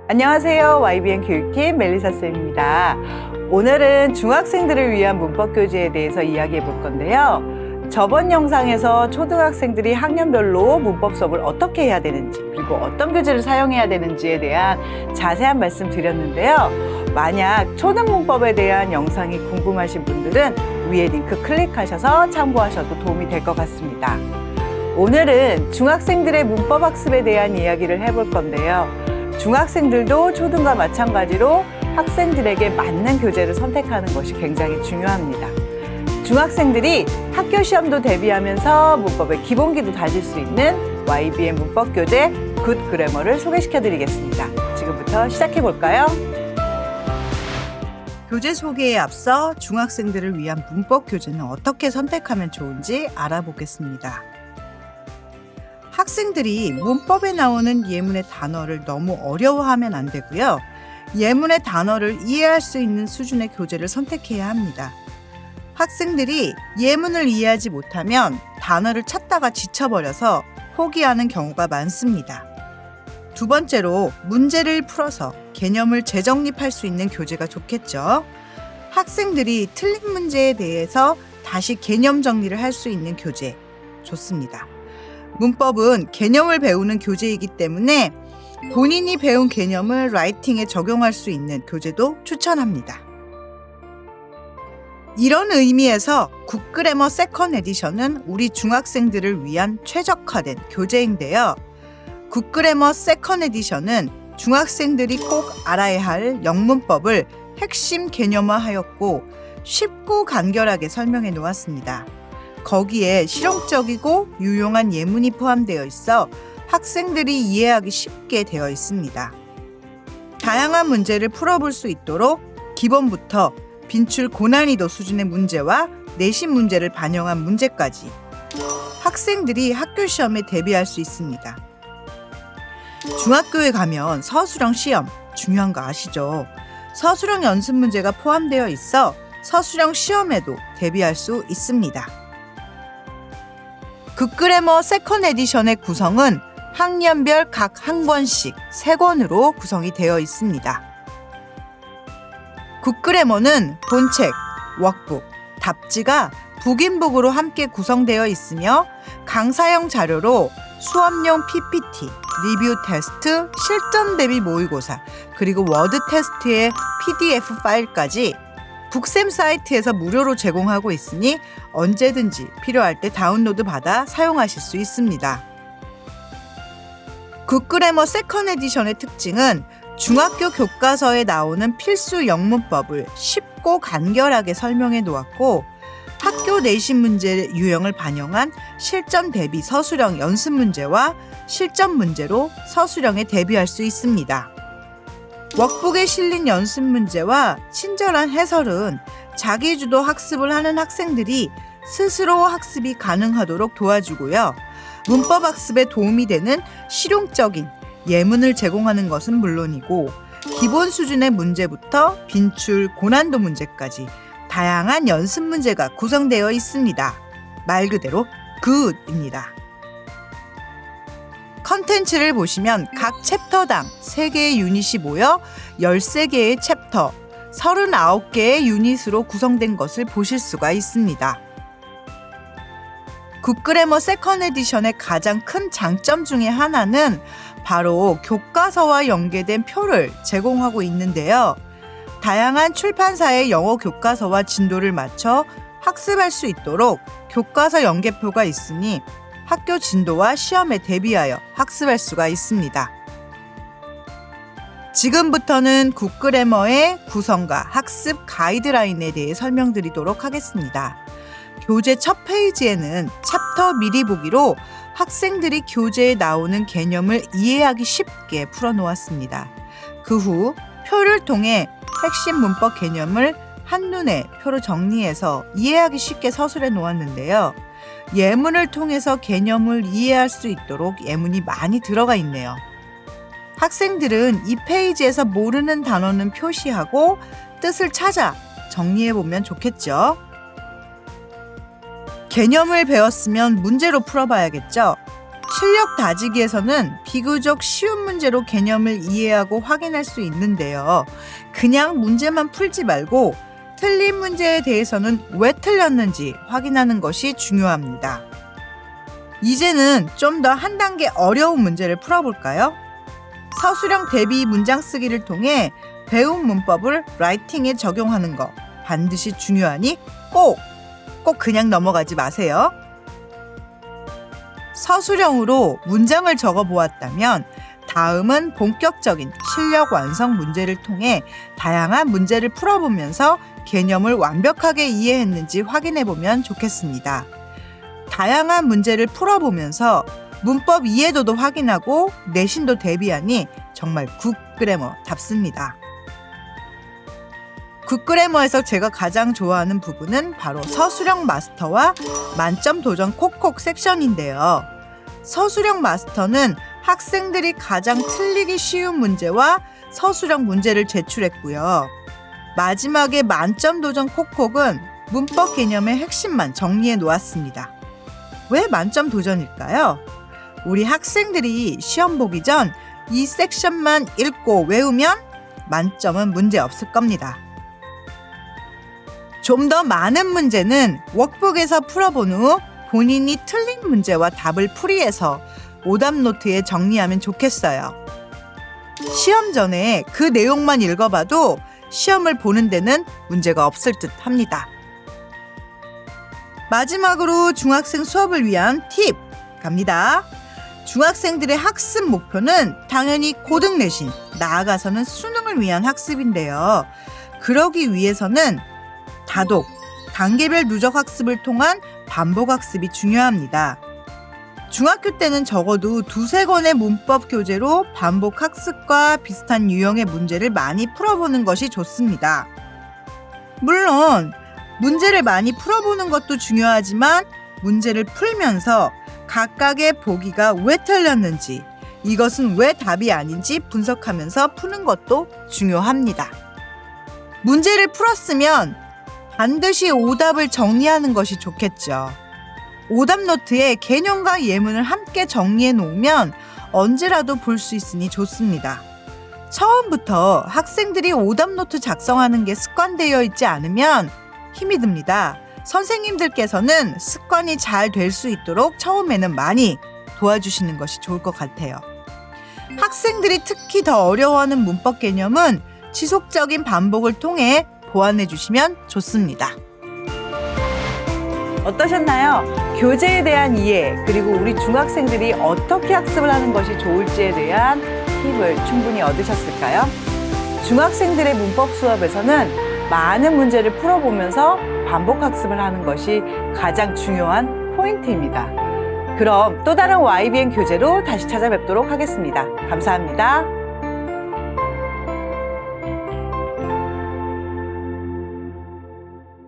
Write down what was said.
안녕하세요. YBN 교육팀 멜리사 쌤입니다. 오늘은 중학생들을 위한 문법 교재에 대해서 이야기해 볼 건데요. 저번 영상에서 초등학생들이 학년별로 문법 수업을 어떻게 해야 되는지, 그리고 어떤 교재를 사용해야 되는지에 대한 자세한 말씀 드렸는데요. 만약 초등문법에 대한 영상이 궁금하신 분들은 위에 링크 클릭하셔서 참고하셔도 도움이 될 것 같습니다. 오늘은 중학생들의 문법 학습에 대한 이야기를 해볼 건데요. 중학생들도 초등과 마찬가지로 학생들에게 맞는 교재를 선택하는 것이 굉장히 중요합니다. 중학생들이 학교 시험도 대비하면서 문법의 기본기도 다질 수 있는 YBN 문법 교재 굿 그래머를 소개시켜 드리겠습니다. 지금부터 시작해 볼까요? 교재 소개에 앞서 중학생들을 위한 문법 교재는 어떻게 선택하면 좋은지 알아보겠습니다. 학생들이 문법에 나오는 예문의 단어를 너무 어려워하면 안 되고요. 예문의 단어를 이해할 수 있는 수준의 교재를 선택해야 합니다. 학생들이 예문을 이해하지 못하면 단어를 찾다가 지쳐버려서 포기하는 경우가 많습니다. 두 번째로 문제를 풀어서 개념을 재정립할 수 있는 교재가 좋겠죠. 학생들이 틀린 문제에 대해서 다시 개념 정리를 할 수 있는 교재 좋습니다. 문법은 개념을 배우는 교재이기 때문에 본인이 배운 개념을 라이팅에 적용할 수 있는 교재도 추천합니다. 이런 의미에서 굿그래머 세컨 에디션은 우리 중학생들을 위한 최적화된 교재인데요. 굿그래머 세컨 에디션은 중학생들이 꼭 알아야 할 영문법을 핵심 개념화하였고 쉽고 간결하게 설명해 놓았습니다. 거기에 실용적이고 유용한 예문이 포함되어 있어 학생들이 이해하기 쉽게 되어 있습니다. 다양한 문제를 풀어볼 수 있도록 기본부터 빈출 고난이도 수준의 문제와 내신 문제를 반영한 문제까지 학생들이 학교 시험에 대비할 수 있습니다. 중학교에 가면 서술형 시험 중요한 거 아시죠? 서술형 연습 문제가 포함되어 있어 서술형 시험에도 대비할 수 있습니다. 굿그래머 세컨 에디션의 구성은 학년별 각 한 권씩 3권으로 구성이 되어 있습니다. 굿그래머는 본책, 워크북, 답지가 북인북으로 함께 구성되어 있으며 강사형 자료로 수업용 PPT, 리뷰 테스트, 실전 대비 모의고사, 그리고 워드 테스트의 PDF 파일까지 북쌤 사이트에서 무료로 제공하고 있으니 언제든지 필요할 때 다운로드 받아 사용하실 수 있습니다. 굿그래머 세컨 에디션의 특징은 중학교 교과서에 나오는 필수 영문법을 쉽고 간결하게 설명해 놓았고 학교 내신 문제 유형을 반영한 실전 대비 서술형 연습 문제와 실전 문제로 서술형에 대비할 수 있습니다. 워크북에 실린 연습 문제와 친절한 해설은 자기주도 학습을 하는 학생들이 스스로 학습이 가능하도록 도와주고요. 문법 학습에 도움이 되는 실용적인 예문을 제공하는 것은 물론이고 기본 수준의 문제부터 빈출, 고난도 문제까지 다양한 연습 문제가 구성되어 있습니다. 말 그대로 굿입니다. 컨텐츠를 보시면 각 챕터당 3개의 유닛이 모여 13개의 챕터, 39개의 유닛으로 구성된 것을 보실 수가 있습니다. 굿그래머 세컨 에디션의 가장 큰 장점 중에 하나는 바로 교과서와 연계된 표를 제공하고 있는데요. 다양한 출판사의 영어 교과서와 진도를 맞춰 학습할 수 있도록 교과서 연계표가 있으니 학교 진도와 시험에 대비하여 학습할 수가 있습니다. 지금부터는 굿그래머의 구성과 학습 가이드라인에 대해 설명드리도록 하겠습니다. 교재 첫 페이지에는 챕터 미리 보기로 학생들이 교재에 나오는 개념을 이해하기 쉽게 풀어놓았습니다. 그 후 표를 통해 핵심 문법 개념을 한눈에 표로 정리해서 이해하기 쉽게 서술해 놓았는데요. 예문을 통해서 개념을 이해할 수 있도록 예문이 많이 들어가 있네요. 학생들은 이 페이지에서 모르는 단어는 표시하고 뜻을 찾아 정리해보면 좋겠죠. 개념을 배웠으면 문제로 풀어봐야겠죠. 실력 다지기에서는 비교적 쉬운 문제로 개념을 이해하고 확인할 수 있는데요. 그냥 문제만 풀지 말고 틀린 문제에 대해서는 왜 틀렸는지 확인하는 것이 중요합니다. 이제는 좀 더 한 단계 어려운 문제를 풀어볼까요? 서술형 대비 문장 쓰기를 통해 배운 문법을 라이팅에 적용하는 거 반드시 중요하니 꼭 그냥 넘어가지 마세요. 서술형으로 문장을 적어 보았다면 다음은 본격적인 실력 완성 문제를 통해 다양한 문제를 풀어보면서 개념을 완벽하게 이해했는지 확인해 보면 좋겠습니다. 다양한 문제를 풀어보면서 문법 이해도도 확인하고 내신도 대비하니 정말 굿그래머답습니다. 굿그래머에서 제가 가장 좋아하는 부분은 바로 서술형 마스터와 만점 도전 콕콕 섹션인데요. 서술형 마스터는 학생들이 가장 틀리기 쉬운 문제와 서술형 문제를 제출했고요. 마지막에 만점 도전 콕콕은 문법 개념의 핵심만 정리해 놓았습니다. 왜 만점 도전일까요? 우리 학생들이 시험 보기 전 이 섹션만 읽고 외우면 만점은 문제 없을 겁니다. 좀 더 많은 문제는 워크북에서 풀어본 후 본인이 틀린 문제와 답을 풀이해서 오답 노트에 정리하면 좋겠어요. 시험 전에 그 내용만 읽어봐도 시험을 보는 데는 문제가 없을 듯 합니다. 마지막으로 중학생 수업을 위한 팁 갑니다. 중학생들의 학습 목표는 당연히 고등 내신, 나아가서는 수능을 위한 학습인데요. 그러기 위해서는 다독, 단계별 누적 학습을 통한 반복 학습이 중요합니다. 중학교 때는 적어도 2-3권의 문법 교재로 반복 학습과 비슷한 유형의 문제를 많이 풀어보는 것이 좋습니다. 물론 문제를 많이 풀어보는 것도 중요하지만 문제를 풀면서 각각의 보기가 왜 틀렸는지, 이것은 왜 답이 아닌지 분석하면서 푸는 것도 중요합니다. 문제를 풀었으면 반드시 오답을 정리하는 것이 좋겠죠. 오답 노트에 개념과 예문을 함께 정리해 놓으면 언제라도 볼 수 있으니 좋습니다. 처음부터 학생들이 오답 노트 작성하는 게 습관되어 있지 않으면 힘이 듭니다. 선생님들께서는 습관이 잘 될 수 있도록 처음에는 많이 도와주시는 것이 좋을 것 같아요. 학생들이 특히 더 어려워하는 문법 개념은 지속적인 반복을 통해 보완해 주시면 좋습니다. 어떠셨나요? 교재에 대한 이해, 그리고 우리 중학생들이 어떻게 학습을 하는 것이 좋을지에 대한 팁을 충분히 얻으셨을까요? 중학생들의 문법 수업에서는 많은 문제를 풀어보면서 반복 학습을 하는 것이 가장 중요한 포인트입니다. 그럼 또 다른 YBN 교재로 다시 찾아뵙도록 하겠습니다. 감사합니다.